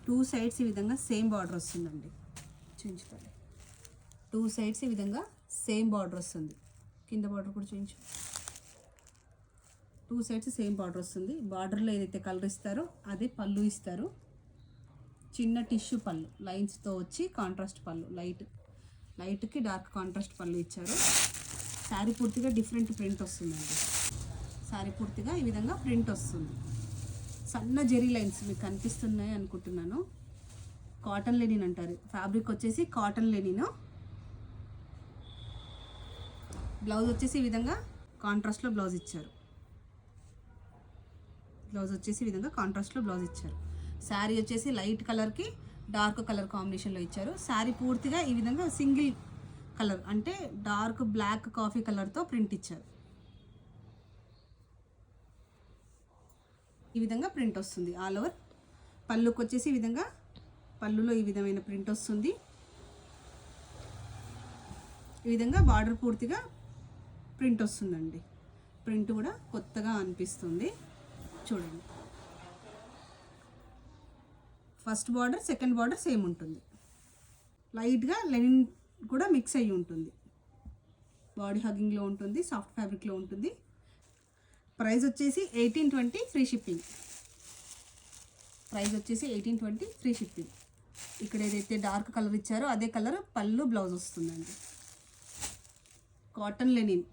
Two sides ఈ విధంగా same border వస్తుందండి. చూపించుకోండి, టూ సైడ్స్ ఈ విధంగా సేమ్ బార్డర్ వస్తుంది. కింద బార్డర్ కూడా చూపించు. టూ సైడ్స్ సేమ్ బార్డర్ వస్తుంది. బార్డర్లో ఏదైతే కలర్ ఇస్తారో అదే పళ్ళు ఇస్తారు. చిన్న టిష్యూ పళ్ళు లైన్స్తో వచ్చి కాంట్రాస్ట్ పళ్ళు, లైట్కి డార్క్ కాంట్రాస్ట్ పళ్ళు ఇచ్చారు. శారీ పూర్తిగా డిఫరెంట్ ప్రింట్ వస్తుందండి. శారీ పూర్తిగా ఈ విధంగా ప్రింట్ వస్తుంది. సన్న జెరీ లైన్స్ మీకు కనిపిస్తున్నాయి అనుకుంటున్నాను. కాటన్ లెనిన్ అంటారు. ఫ్యాబ్రిక్ వచ్చేసి కాటన్ లెనిన్. బ్లౌజ్ వచ్చేసి ఈ విధంగా కాంట్రాస్ట్లో బ్లౌజ్ ఇచ్చారు. శారీ వచ్చేసి లైట్ కలర్కి డార్క్ కలర్ కాంబినేషన్లో ఇచ్చారు. శారీ పూర్తిగా ఈ విధంగా సింగిల్ కలర్ అంటే డార్క్ బ్లాక్ కాఫీ కలర్తో ప్రింట్ ఇచ్చారు. ఈ విధంగా ప్రింట్ వస్తుంది ఆల్ ఓవర్. పళ్ళుకి వచ్చేసి ఈ విధంగా పళ్ళులో ఈ విధమైన ప్రింట్ వస్తుంది. ఈ విధంగా బార్డర్ పూర్తిగా ప్రింట్ వస్తుందండి. ప్రింట్ కూడా కొత్తగా అనిపిస్తుంది. చూడండి, first border second border same ఉంటుంది. లైట్గా లెనిన్ కూడా మిక్స్ అయ్యి ఉంటుంది. బాడీ హగ్గింగ్లో ఉంటుంది, సాఫ్ట్ ఫ్యాబ్రిక్లో ఉంటుంది. ప్రైస్ వచ్చేసి 1820 ఫ్రీ షిప్పింగ్. ఇక్కడ ఏదైతే డార్క్ కలర్ ఇచ్చారో అదే కలర్ పళ్ళు బ్లౌజ్ వస్తుందండి. Cotton Lenin.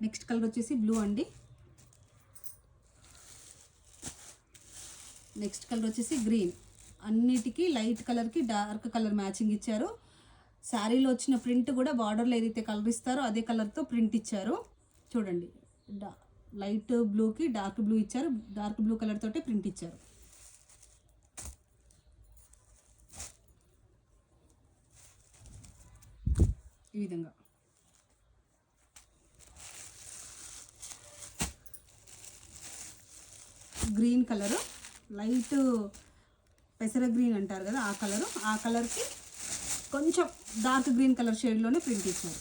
నెక్స్ట్ కలర్ వచ్చేసి బ్లూ అండి. నెక్స్ట్ కలర్ వచ్చేసి గ్రీన్. అన్నిటికీ లైట్ కలర్కి డార్క్ కలర్ మ్యాచింగ్ ఇచ్చారు. శారీలో వచ్చిన ప్రింట్ కూడా బార్డర్లో ఏదైతే కలర్ ఇస్తారో అదే కలర్తో ప్రింట్ ఇచ్చారు. చూడండి, లైట్ బ్లూకి డార్క్ బ్లూ ఇచ్చారు. డార్క్ బ్లూ కలర్ తోటే ప్రింట్ ఇచ్చారు. ఈ విధంగా గ్రీన్ కలరు, లైట్ పెసర గ్రీన్ అంటారు కదా ఆ కలర్కి కొంచెం డార్క్ గ్రీన్ కలర్ షేడ్లోనే ప్రింట్ ఇచ్చారు.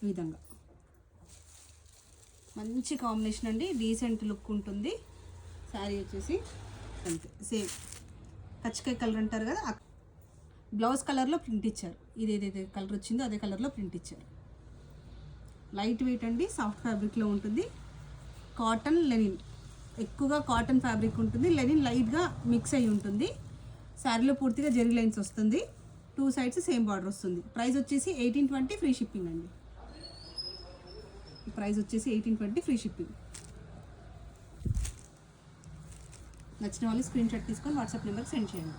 ఈ విధంగా మంచి కాంబినేషన్ అండి. డీసెంట్ లుక్ ఉంటుంది. శారీ వచ్చేసి అంతే సేమ్ కచ్చకాయ కలర్ అంటారు కదా, బ్లౌజ్ కలర్లో ప్రింట్ ఇచ్చారు. ఇది ఏదైతే కలర్ వచ్చిందో అదే కలర్లో ప్రింట్ ఇచ్చారు. లైట్ వెయిట్ అండి, సాఫ్ట్ ఫ్యాబ్రిక్లో ఉంటుంది. కాటన్ లెనిన్, ఎక్కువగా కాటన్ ఫ్యాబ్రిక్ ఉంటుంది. లెనిన్ లైట్గా మిక్స్ అయ్యి ఉంటుంది. శారీలో పూర్తిగా జెరీ లైన్స్ వస్తుంది. టూ సైడ్స్ సేమ్ బార్డర్ వస్తుంది. ప్రైస్ వచ్చేసి 1820 ఫ్రీ షిప్పింగ్ అండి. నచ్చిన వాళ్ళు స్క్రీన్ షాట్ తీసుకొని వాట్సాప్ నెంబర్కి సెండ్ చేయండి.